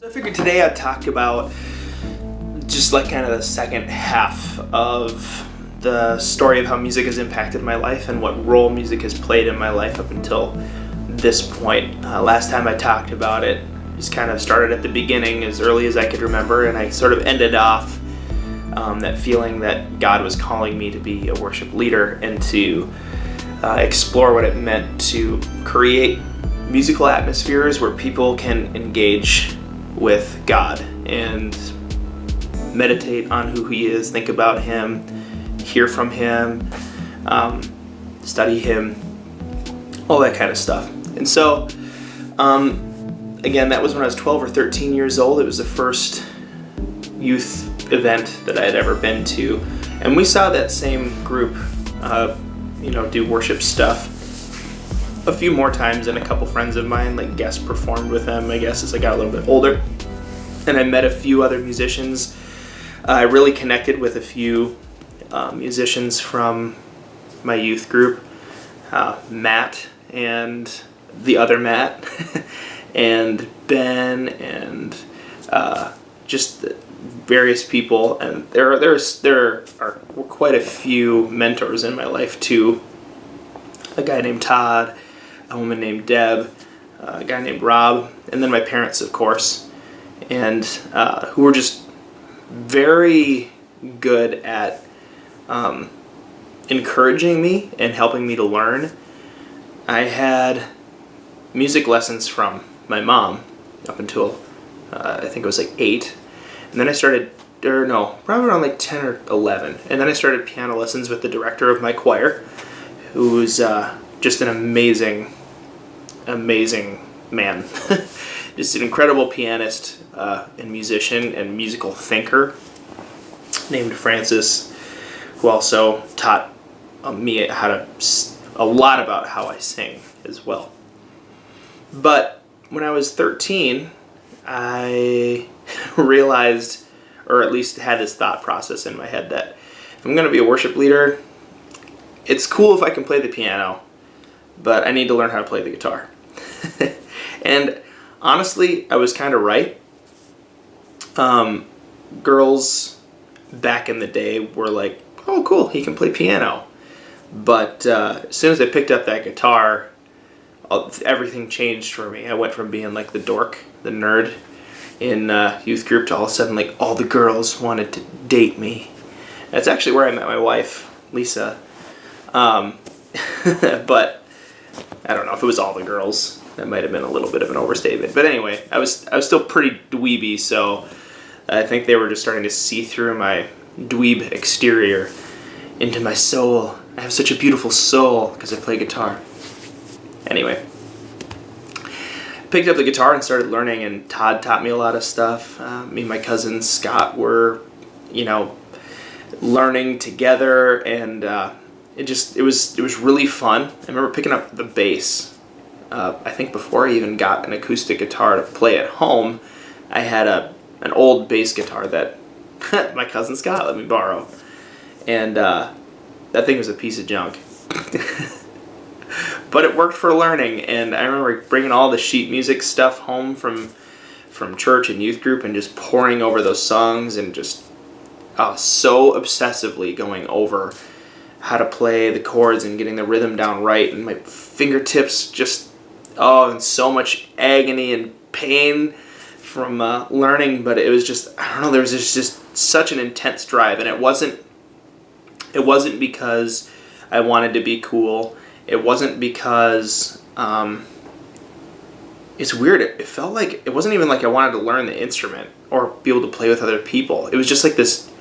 I figured today I'd talk about just like kind of the second half of the story of how music has impacted my life and what role music has played in my life up until this point. Last time I talked about it, just kind of started at the beginning as early as I could remember, and I sort of ended off that feeling that God was calling me to be a worship leader and to explore what it meant to create musical atmospheres where people can engage with God and meditate on who He is, think about Him, hear from Him, study Him, all that kind of stuff. And so, again, that was when I was 12 or 13 years old. It was the first youth event that I had ever been to. And we saw that same group, do worship stuff a few more times, and a couple friends of mine guest performed with them, I guess, as I got a little bit older. And I met a few other musicians. I really connected with a few musicians from my youth group, Matt and the other Matt, and Ben, and just various people. And there are quite a few mentors in my life too. A guy named Todd, a woman named Deb, a guy named Rob, and then my parents, of course, and who were just very good at encouraging me and helping me to learn. I had music lessons from my mom up until I think it was 8, and then I started, probably around 10 or 11, and then I started piano lessons with the director of my choir, who's just an amazing man. Just an incredible pianist and musician and musical thinker named Francis, who also taught me a lot about how I sing as well. But when I was 13, I realized, or at least had this thought process in my head, that if I'm going to be a worship leader, it's cool if I can play the piano, but I need to learn how to play the guitar. And honestly, I was kind of right. Girls back in the day were like, oh cool, he can play piano. But as soon as I picked up that guitar, everything changed for me. I went from being the dork, the nerd in youth group, to all of a sudden all the girls wanted to date me. That's actually where I met my wife, Lisa. But I don't know if it was all the girls. That might have been a little bit of an overstatement. But anyway, I was still pretty dweeby, so I think they were just starting to see through my dweeb exterior into my soul. I have such a beautiful soul because I play guitar. Anyway, picked up the guitar and started learning, and Todd taught me a lot of stuff. Me and my cousin Scott were, learning together, and it was really fun. I remember picking up the bass. I think before I even got an acoustic guitar to play at home, I had an old bass guitar that my cousin Scott let me borrow, and that thing was a piece of junk. But it worked for learning, and I remember bringing all the sheet music stuff home from church and youth group and just poring over those songs and just so obsessively going over how to play the chords and getting the rhythm down right, and my fingertips just, and so much agony and pain from learning. But it was just, I don't know, there was just such an intense drive, and it wasn't because I wanted to be cool. It wasn't because, it's weird, it felt like, it wasn't even like I wanted to learn the instrument or be able to play with other people. It was just this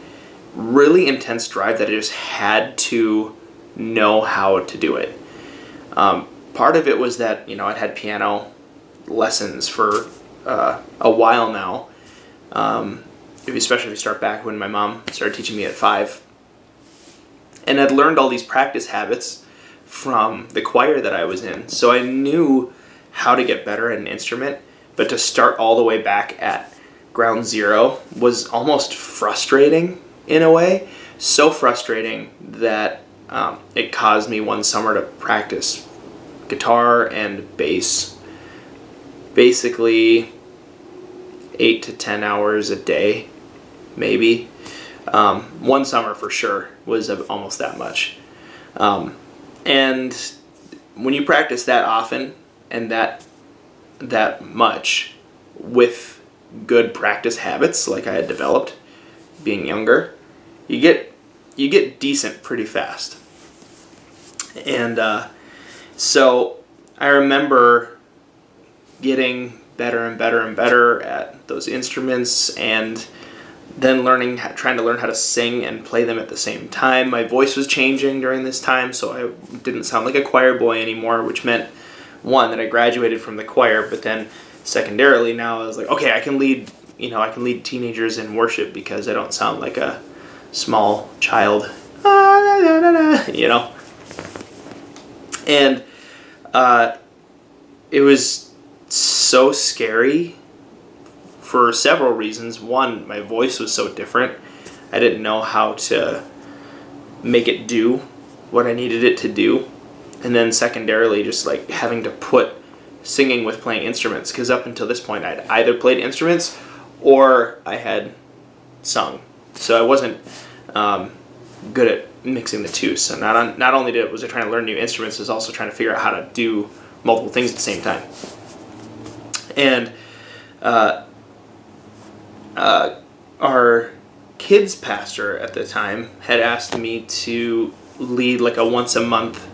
really intense drive that I just had to know how to do it. Part of it was that, I'd had piano lessons for a while now, especially if you start back when my mom started teaching me at 5. And I'd learned all these practice habits from the choir that I was in, so I knew how to get better at an instrument, but to start all the way back at ground zero was almost frustrating in a way. So frustrating that it caused me one summer to practice guitar and bass basically 8 to 10 hours a day, maybe. One summer for sure was almost that much. And when you practice that often and that much with good practice habits like I had developed being younger, you get decent pretty fast. And so I remember getting better and better and better at those instruments, and then trying to learn how to sing and play them at the same time. My voice was changing during this time, so I didn't sound like a choir boy anymore, which meant, one, that I graduated from the choir, but then secondarily now I was like, okay, I can lead teenagers in worship because I don't sound like a small child, And it was so scary for several reasons. One, my voice was so different. I didn't know how to make it do what I needed it to do. And then secondarily, just like having to put singing with playing instruments, because up until this point I'd either played instruments or I had sung. So I wasn't good at mixing the two. So not only was I trying to learn new instruments, I was also trying to figure out how to do multiple things at the same time. And our kids pastor at the time had asked me to lead like a once a month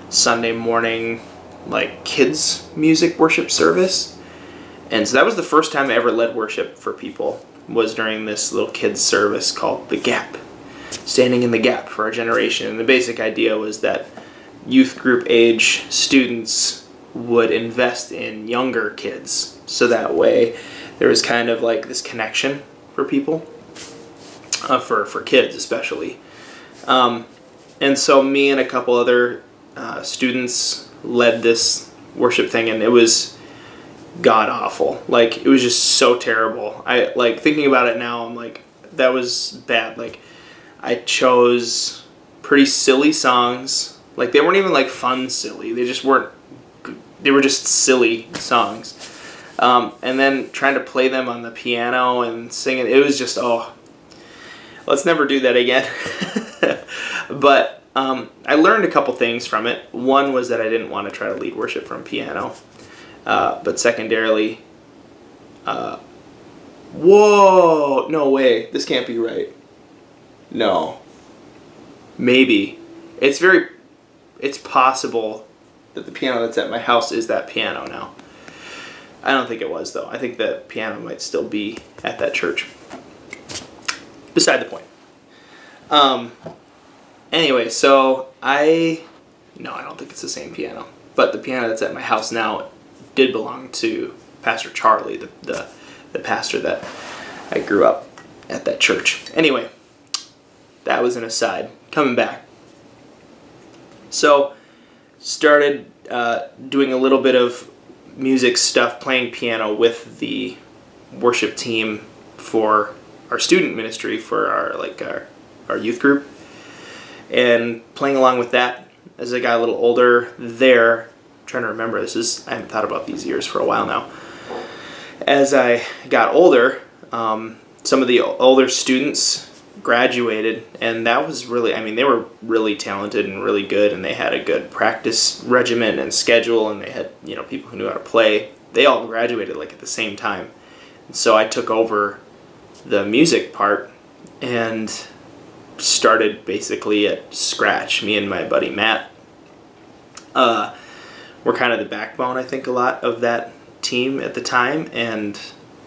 Sunday morning like kids music worship service. And so that was the first time I ever led worship for people, was during this little kids service called The Gap, standing in the gap for our generation. And the basic idea was that youth group age students would invest in younger kids, so that way there was kind of like this connection for people, for kids especially. And so me and a couple other students led this worship thing, and it was god awful. Like, it was just so terrible. I like thinking about it now, I'm like, that was bad. Like, I chose pretty silly songs. Like, they weren't even like fun silly. They were just silly songs. And then trying to play them on the piano and sing it was just, let's never do that again. But I learned a couple things from it. One was that I didn't want to try to lead worship from piano. But secondarily, whoa, no way, this can't be right. No. Maybe. It's possible that the piano that's at my house is that piano now. I don't think it was, though. I think the piano might still be at that church. Beside the point. Anyway, so I don't think it's the same piano. But the piano that's at my house now did belong to Pastor Charlie, the pastor that I grew up at that church. Anyway, that was an aside. Coming back. So, started doing a little bit of music stuff, playing piano with the worship team for our student ministry, for our youth group, and playing along with that as I got a little older there. I'm trying to remember, I haven't thought about these years for a while now. As I got older, some of the older students graduated, and that was really, they were really talented and really good, and they had a good practice regimen and schedule, and they had, people who knew how to play. They all graduated like at the same time. And so I took over the music part and started basically at scratch. Me and my buddy Matt were kind of the backbone, I think, a lot of that team at the time, and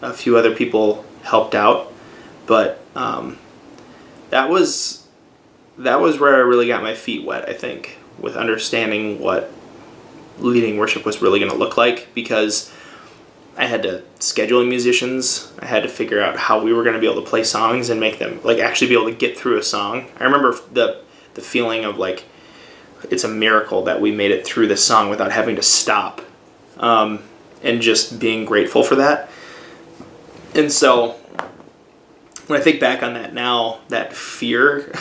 a few other people helped out, but that was where I really got my feet wet, I think, with understanding what leading worship was really going to look like, because I had to schedule musicians. I had to figure out how we were going to be able to play songs and make them, actually be able to get through a song. I remember the feeling of, it's a miracle that we made it through this song without having to stop, and just being grateful for that. And so, when I think back on that now, that fear,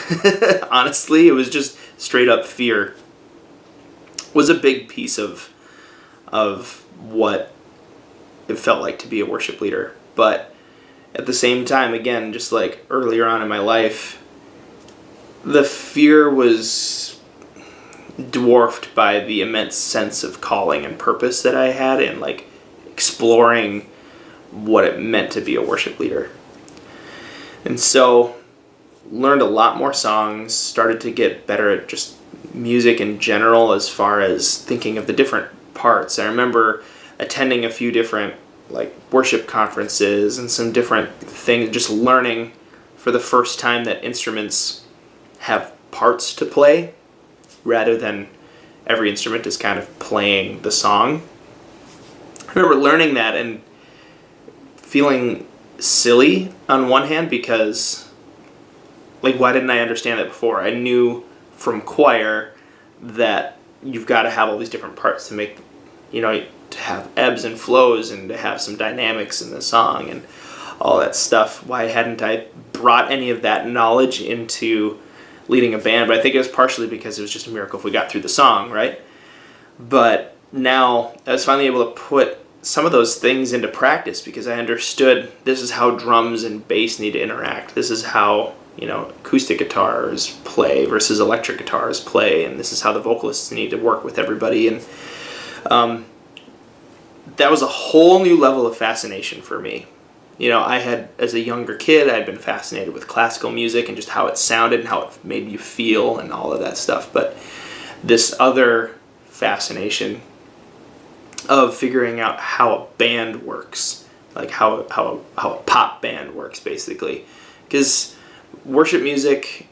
honestly, it was just straight up fear, was a big piece of what it felt like to be a worship leader. But at the same time, again, just like earlier on in my life, the fear was dwarfed by the immense sense of calling and purpose that I had in like exploring what it meant to be a worship leader. And so learned a lot more songs, started to get better at just music in general as far as thinking of the different parts. I remember attending a few different like worship conferences and some different things, just learning for the first time that instruments have parts to play rather than every instrument is kind of playing the song. I remember learning that and feeling silly on one hand because, like, why didn't I understand that before? I knew from choir that you've got to have all these different parts to make, to have ebbs and flows and to have some dynamics in the song and all that stuff. Why hadn't I brought any of that knowledge into leading a band? But I think it was partially because it was just a miracle if we got through the song, right? But now I was finally able to put some of those things into practice because I understood this is how drums and bass need to interact. This is how, acoustic guitars play versus electric guitars play, and this is how the vocalists need to work with everybody. And that was a whole new level of fascination for me. I had, as a younger kid, I had been fascinated with classical music and just how it sounded and how it made you feel and all of that stuff. But this other fascination of figuring out how a band works, like how a pop band works, basically. Because worship music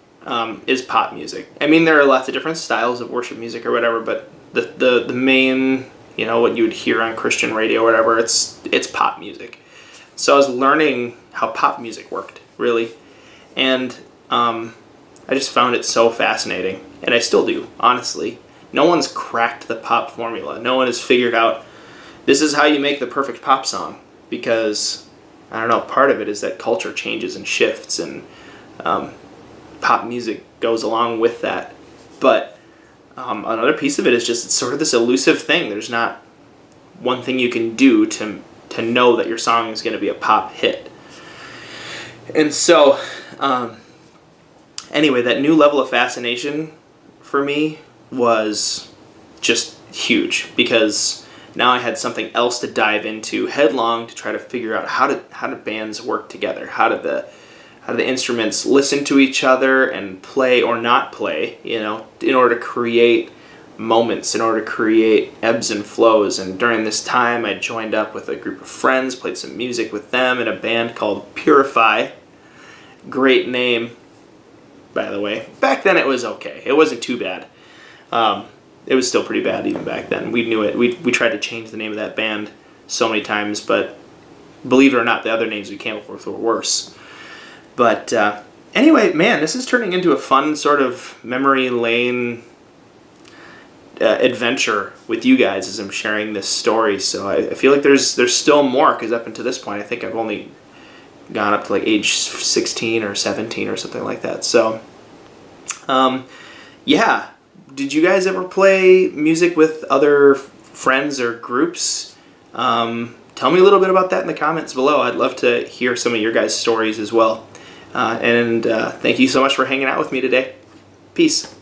is pop music. I mean, there are lots of different styles of worship music or whatever, but the main, what you would hear on Christian radio or whatever, it's pop music. So I was learning how pop music worked, really. And I just found it so fascinating. And I still do, honestly. No one's cracked the pop formula. No one has figured out this is how you make the perfect pop song. Because, I don't know, part of it is that culture changes and shifts and pop music goes along with that. But another piece of it is just it's sort of this elusive thing. There's not one thing you can do to know that your song is going to be a pop hit. And so, anyway, that new level of fascination for me was just huge because now I had something else to dive into headlong to try to figure out how do bands work together? How do the instruments listen to each other and play or not play, in order to create moments, in order to create ebbs and flows. And during this time, I joined up with a group of friends, played some music with them in a band called Purify. Great name, by the way. Back then it was okay. It wasn't too bad. It was still pretty bad even back then. We knew it. We tried to change the name of that band so many times, but believe it or not, the other names we came up with were worse. But anyway, man, this is turning into a fun sort of memory lane adventure with you guys as I'm sharing this story. So I feel like there's still more, because up until this point, I think I've only gone up to like age 16 or 17 or something like that. So, yeah. Did you guys ever play music with other friends or groups? Tell me a little bit about that in the comments below. I'd love to hear some of your guys' stories as well. And thank you so much for hanging out with me today. Peace.